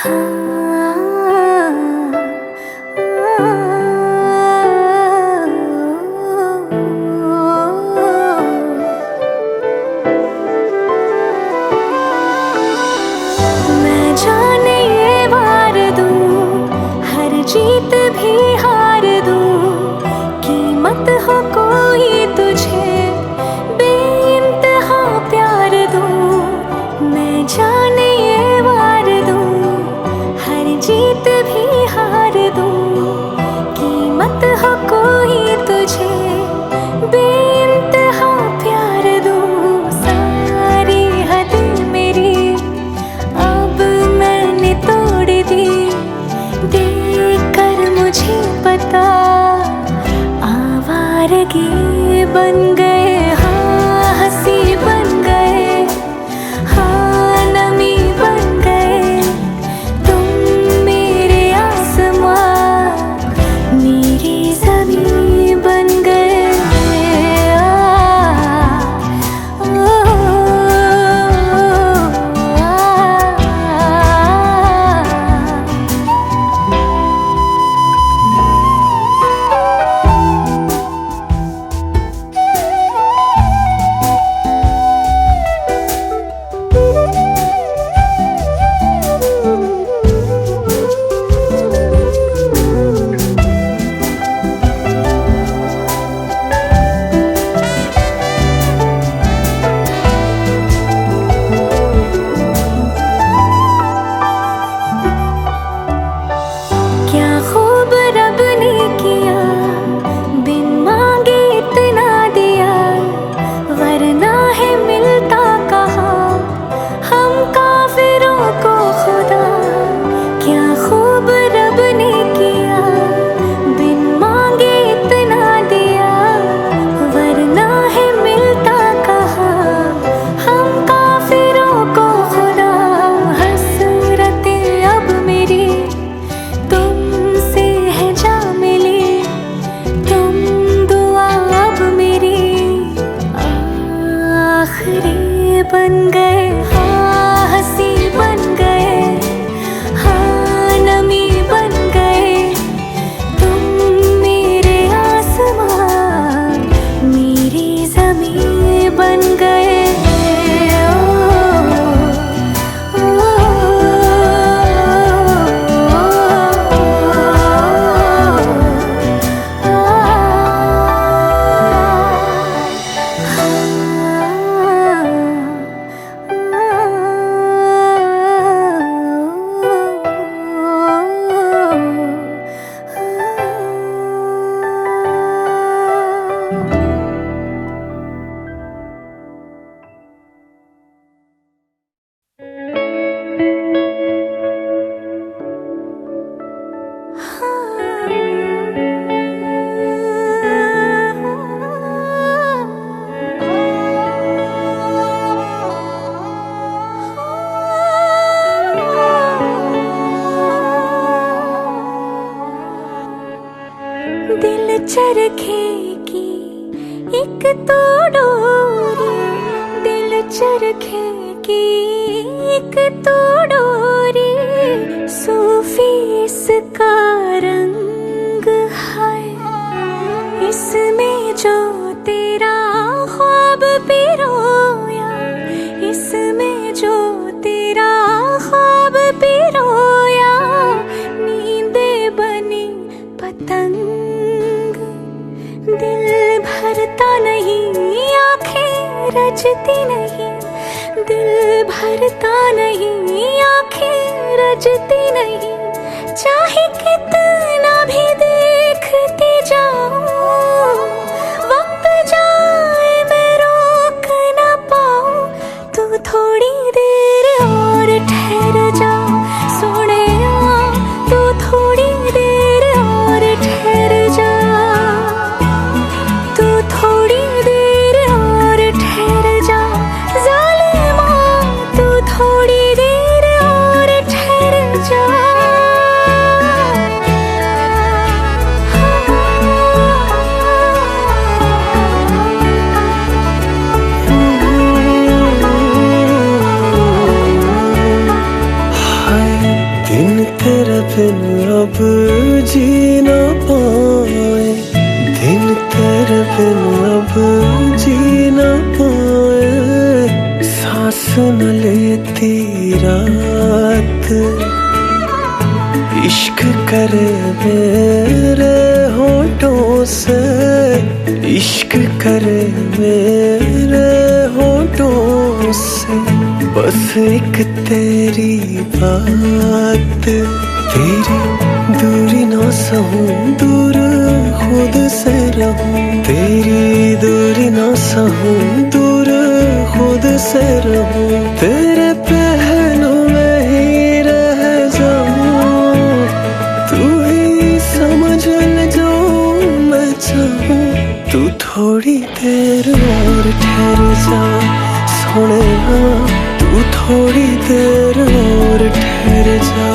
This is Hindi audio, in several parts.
मैं जाने ये वार दूं, हर जीत भी हार दूं, कीमत हो कोई तुझे बेइंतहा प्यार दूं। मैं जाने ये वार दूं, हर जीत भी हार दूं, कीमत हो कोई तुझे बेइंतहा प्यार दूं। सारी हद मेरी अब मैंने तोड़ दी, देकर मुझे पता आवारगी बन गए, हाँ हंसी बन गए, हाँ नमी बन गए। तुम मेरे आसमां, मेरी ज़मीं बन गए। क्या खूब रब ने किया, बिन मांगे इतना दिया, वरना है मिलता कहाँ हम काफिरों को खुदा। क्या खूब रब ने किया, बिन मांगे इतना दिया, वरना है मिलता कहाँ हम काफिरों को खुदा। हसरतें अब मेरी तुमसे है जा मिली, तुम दुआ अब मेरी आखिरी बन गए, हाँ हंसी बन गए, हाँ नमी बन गए। तुम मेरे आसमां, मेरी ज़मीं बन गए। दिल चरखे की एक तो डोरी, दिल चरखे की एक तो डोरी, सूफी इसका रंग है, इसमें जो तेरा ख्वाब पिरोया, इसमें जो तेरा ख्वाब पिरोया, नींदे बनी पतंग। दिल भरता नहीं, आंखें रजती नहीं, दिल भरता नहीं, आंखें रजती नहीं। चाहे कितना भी देखती जाऊं, वक्त जाए मैं रोक न पाऊं। तू थोड़ी देर और ठहर जा सोनिया, तू थोड़ी देर और ठहर जा, तू थोड़ी देर और ठहर जा ज़ालिमा, तू थोड़ी देर और ठहर जा। तेरे बिन अब जी ना पाए, दिन तेरे बिन अब जी ना पाए, सांस न लेती रात। इश्क करे मेरे होठों से, इश्क करे मेरे होठों से, बस एक तेरी बात। तेरी दूरी ना सहूं, दूर खुद से रहूं, तेरी दूरी ना सहूं, दूर खुद से रहूं, तेरे पहलू में ही रह जाऊं, तू ही समझ ले जो मैं चाहूं। तू थोड़ी देर और ठहर जा सोनिया, तू थोड़ी देर और ठहर जा,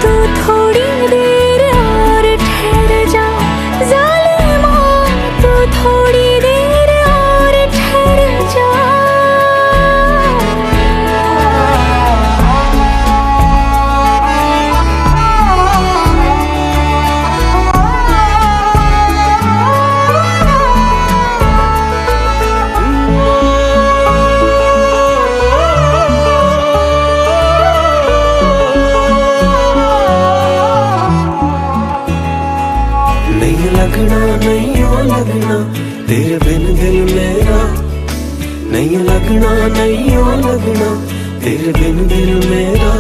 तू थोड़ी देर और ठहर जा ज़ालिमा, तू थोड़ी देर और ठहर जा। नहीं लगना नहीं ओ लगना तेरे बिन दिल मेरा, नहीं लगना नहीं ओ लगना तेरे बिन दिल मेरा,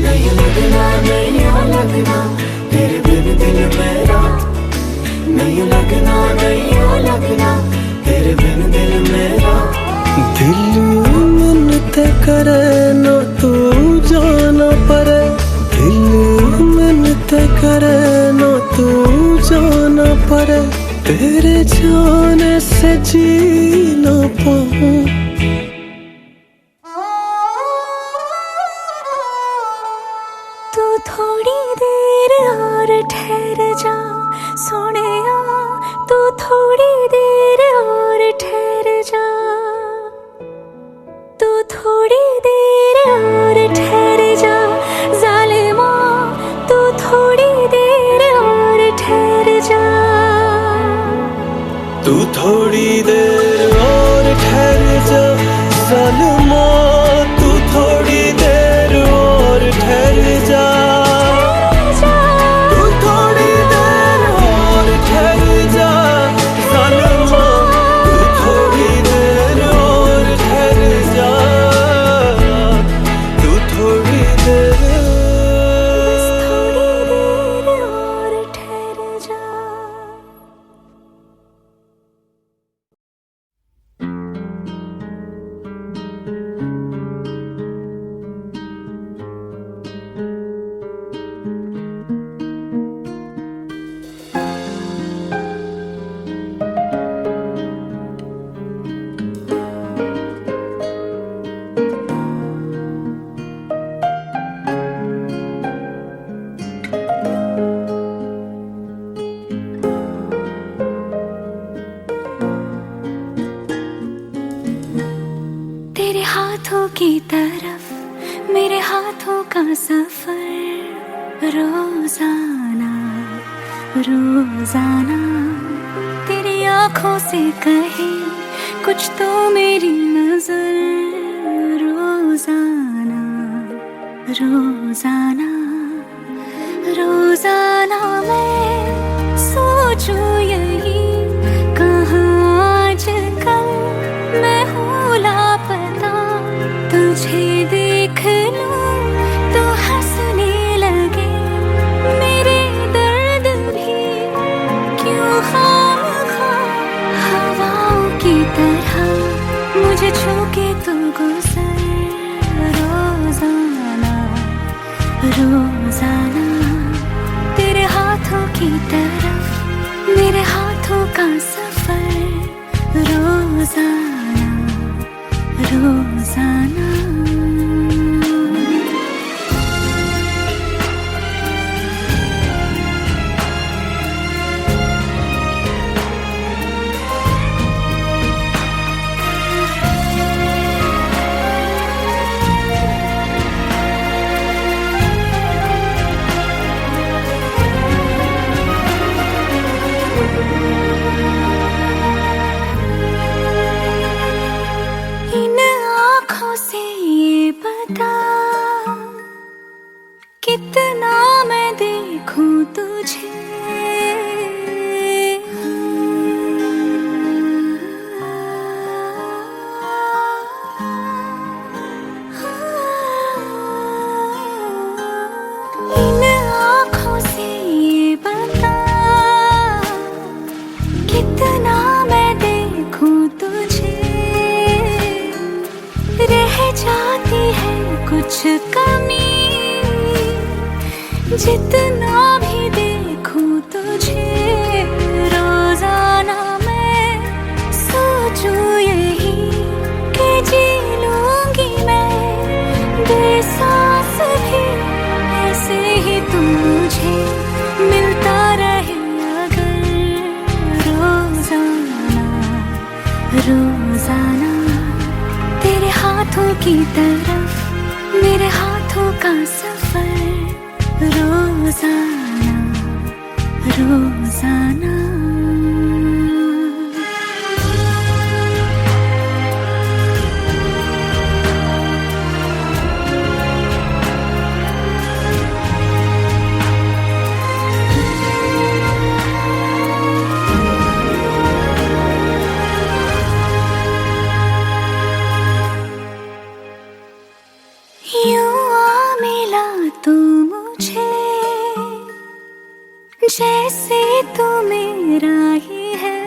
नहीं लगना नहीं ओ लगना तेरे बिन दिल मेरा, नहीं लगना नहीं ओ लगना तेरे बिन दिल मेरा। दिल मिन्नत करे ना तू जाना पड़े, दिल मिन्नत करे ना तू जाना पड़े, तेरे जाने से जी ना पाऊं। तू थोड़ी देर और ठहर जा सोनिया, तू थोड़ी देर और ठहर जा, तू थोड़ी देर और ठहर जा ज़ालिमा, तू थोड़ी देर और ठहर जा, तू थोड़ी देर और ठहर जा ज़ालिमा, तू थोड़ी देर और ठहर जा, तू थोड़ी देर और ठहर जा ज़ालिमा, तू थोड़ी देर और ठहर जा, तू थोड़ी देर, बस थोड़ी देर और ठहर जा। तेरे हाथों की तरफ मेरे हाथों का सफर, रोजाना रोजाना तेरी आंखों से कहे कुछ तो मेरी नजर, रोजाना रोजाना रोजाना मैं सोचूं यही, कहाँ आजकल मैं हूँ लापता, तुझे देख लूं तो हंसने लगे मेरे दर्द भी, क्यों खामख़ाह हवाओं की तरह मुझे छू के तू गुजर, रोजाना रोजाना तेरे हाथों आँखों से ये बता, कितना मैं देखूं तुझे, रह जाती है कुछ कमी, जितना भी देखूं तुझे। रोजाना मैं सोचूं यही कि जी लूंगी मैं बेसास भी, ऐसे ही तू मुझे मिलता रहे अगर रोजाना रोजाना। तेरे हाथों की तरफ मेरे हाथों का सफर, रोजाना रोजाना। यूं आ मिला तू मुझे, जैसे तू मेरा ही है,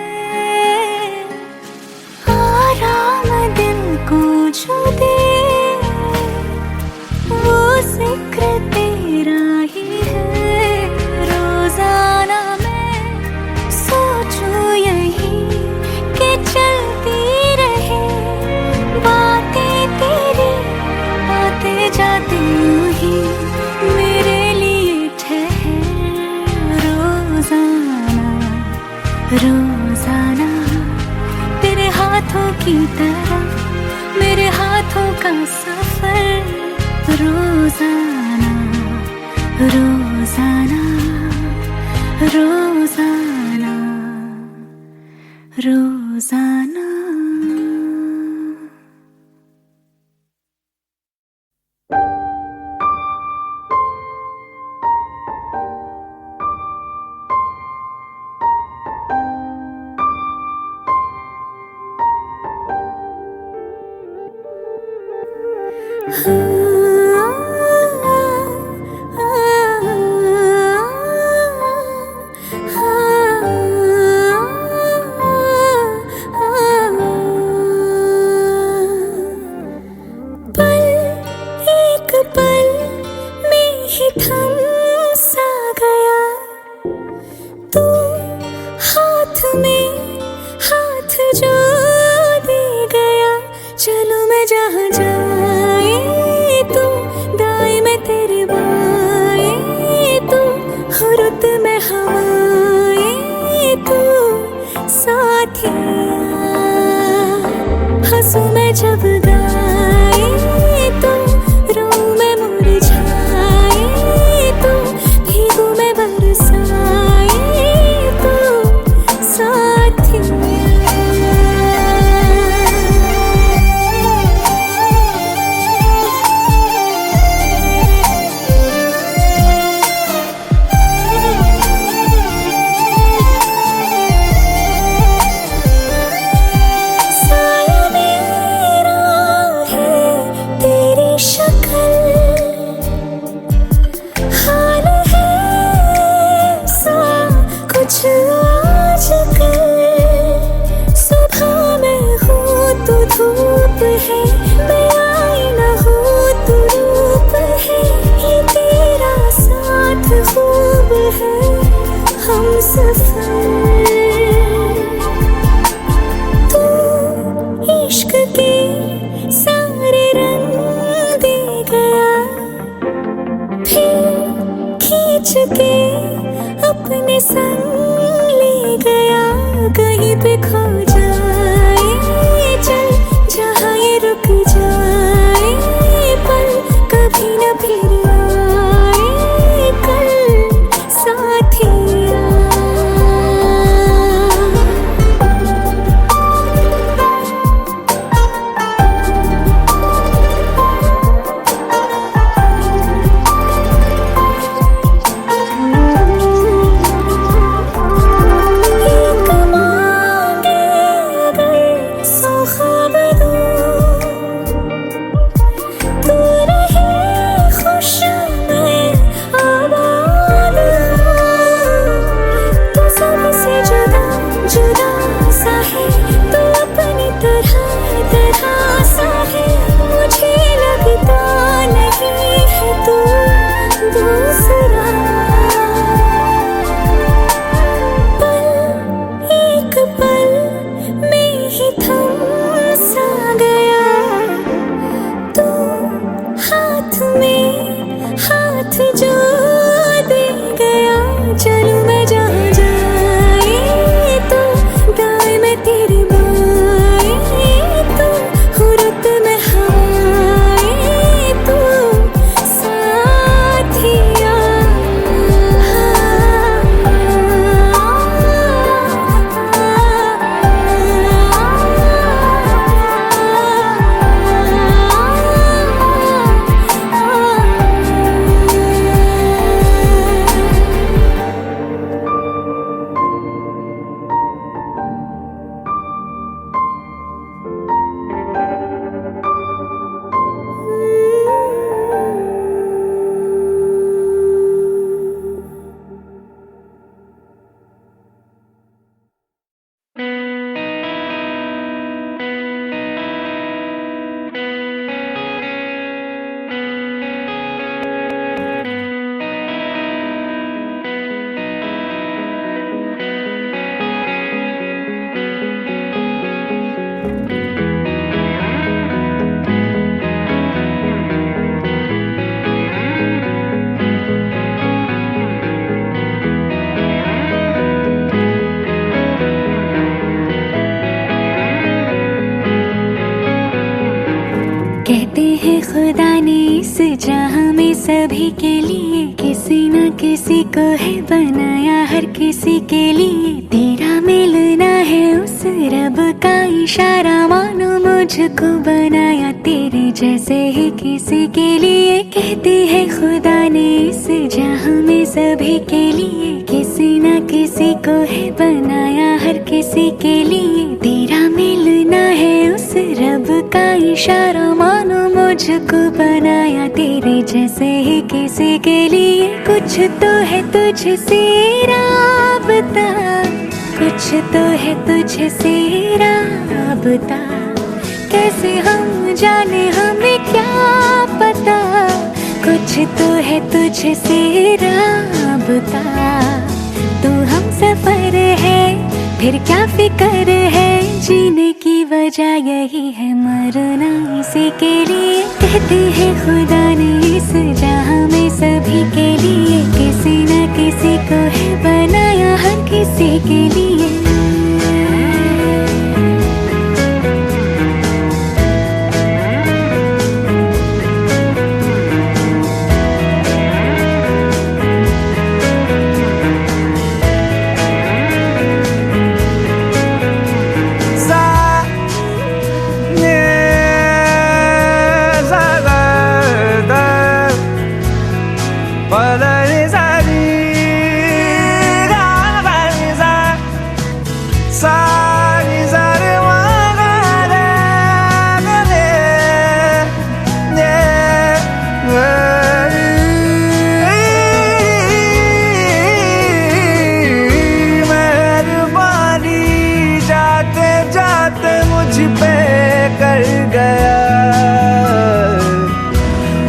आराम दिल को जो दे वो जिक्र तेरा ही है। रोजाना मैं सोचूं यही कि चलती रहे बातें तेरी, आते जाते यूं ही मेरे लिए ठहर। रोजाना रोजाना तेरे हाथों की तरफ मेरे हाथों का सफर, रोजाना रोजाना रोजाना रोजाना। हंसू मैं जब गाए तो रोऊं मैं मुरझाए तो भीगू मैं बरसाए तो साथिया। तू इश्क के सारे रंग दे गया, फिर खींच के अपने संग ले गया। कहीं पे खो जाए चल जहाँ ये रुक जाए, पर कभी न फिर आए कल साथिया। खुश सभी के लिए किसी न किसी को है बनाया, हर किसी के लिए तेरा मिलना है उस रब का इशारा। मानो मुझको बनाया तेरे जैसे ही किसी के लिए, कहती है खुदा ने इस जहां में सभी के लिए किसी न किसी को है बनाया, हर किसी के लिए तेरा मिलना है उस रब का इशारा। मानो मुझको बनाया तेरे जैसे ही किसी के लिए, कुछ तो है तुझसे राबता, कुछ तो है तुझसे राबता। कैसे हम जाने हमें क्या पता, कुछ तो है तुझसे राबता। तू हम सफर है फिर क्या फिक्र है, जीने की वजह यही है मरना इसी के लिए। कहते हैं खुदा ने इस जहां में सभी के लिए किसी न किसी को है बनाया, हर किसी के लिए।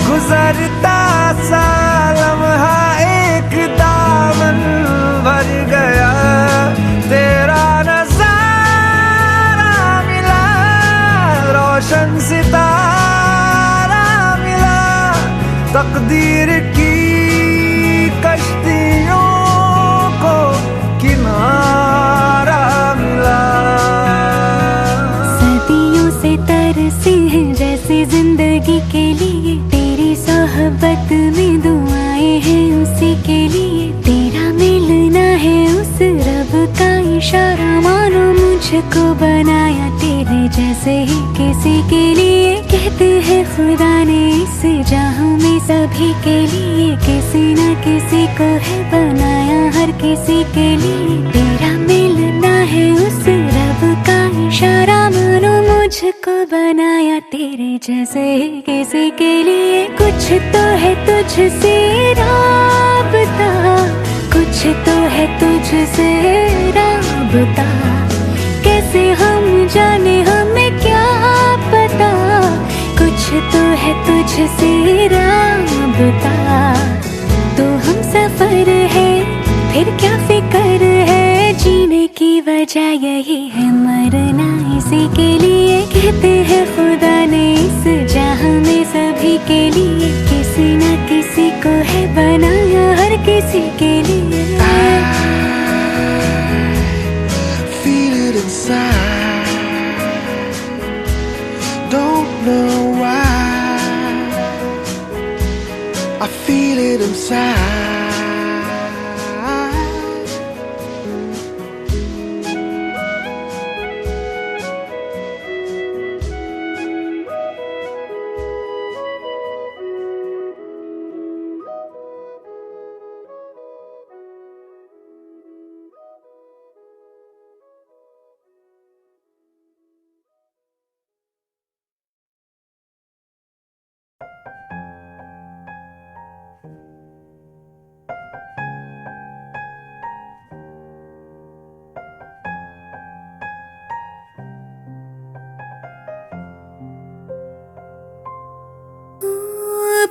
गुजरता सा लम्हा एक दामन भर गया, तेरा नजारा मिला, रोशन सितारा मिला, तकदीर की कश्तियों को किनारा मिला। सदियों से तरसी है जैसे जिंदगी के लिए, तेरी सोहबत में दुआएं हैं उसी के लिए, तेरा मिलना है उस रब का इशारा। मानो मुझको बनाया तेरे जैसे ही किसी के लिए, कहते हैं खुदा ने इस जहां में सभी के लिए किसी न किसी को है बनाया, हर किसी के लिए तेरा मिलना है उस रब का इशारा। मानो मुझको बनाया तेरे जैसे ही किसी के लिए, कुछ तो है तुझसे राबता, कुछ तो है तुझसे राबता। कैसे हम जाने हमें क्या पता, कुछ तो है तुझसे राबता। तो हम सफर है फिर क्या फिक्र है, जीने की वजह यही है मरना इसी के लिए। कहते हैं खुदा ने इस जहां में सभी के लिए किसी न किसी को है बनाया, हर किसी के लिए। Feel it inside, don't know why, I feel it inside.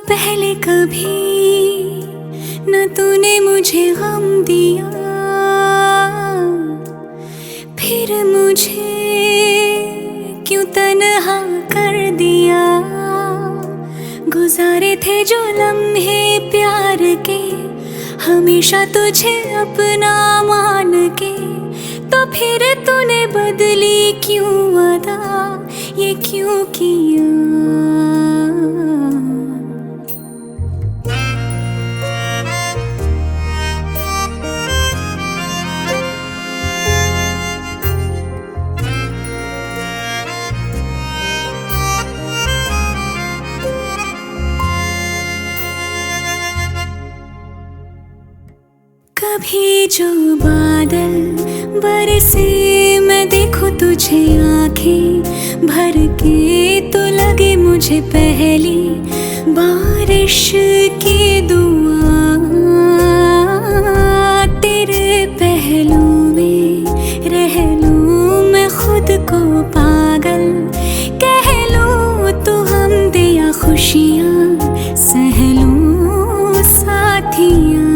पहले कभी न तूने मुझे गम दिया, फिर मुझे क्यों तन्हा कर दिया। गुजारे थे जो लम्हे प्यार के, हमेशा तुझे अपना मान के, तो फिर तूने बदली क्यों अदा, ये क्यों किया। कभी जो बादल बरसे मैं देखूं तुझे आंखें भर के, तो लगे मुझे पहली बारिश की दुआ। तेरे पहलू में रह लूं मैं खुद को पागल, कह लूं तू हम दिया खुशियाँ सह लूं साथियाँ।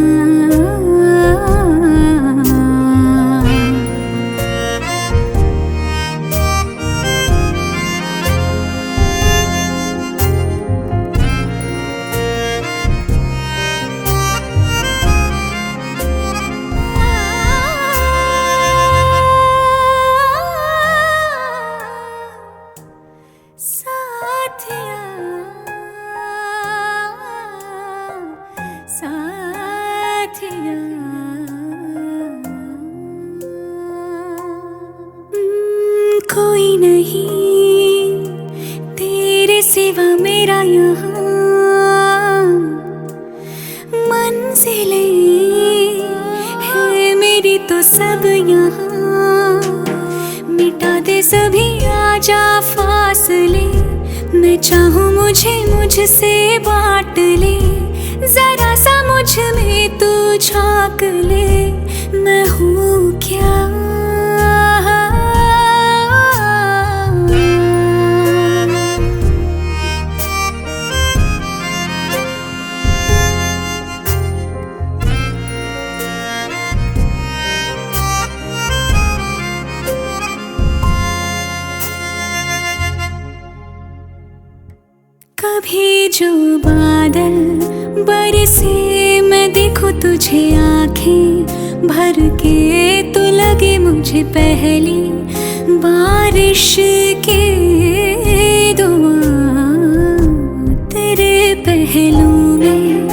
कोई नहीं तेरे सिवा मेरा यहाँ, मंजिलें है मेरी तो सब यहाँ। मिटा दे सभी आजा फासले, मैं चाहूँ मुझे मुझसे बांट ले। जरा सा मुझ में तू झाँक ले, मैं हूँ क्या। कभी जो बादल बरसे मैं देखूं तुझे आंखें भर के, तो लगे मुझे पहली बारिश की दुआ। तेरे पहलू में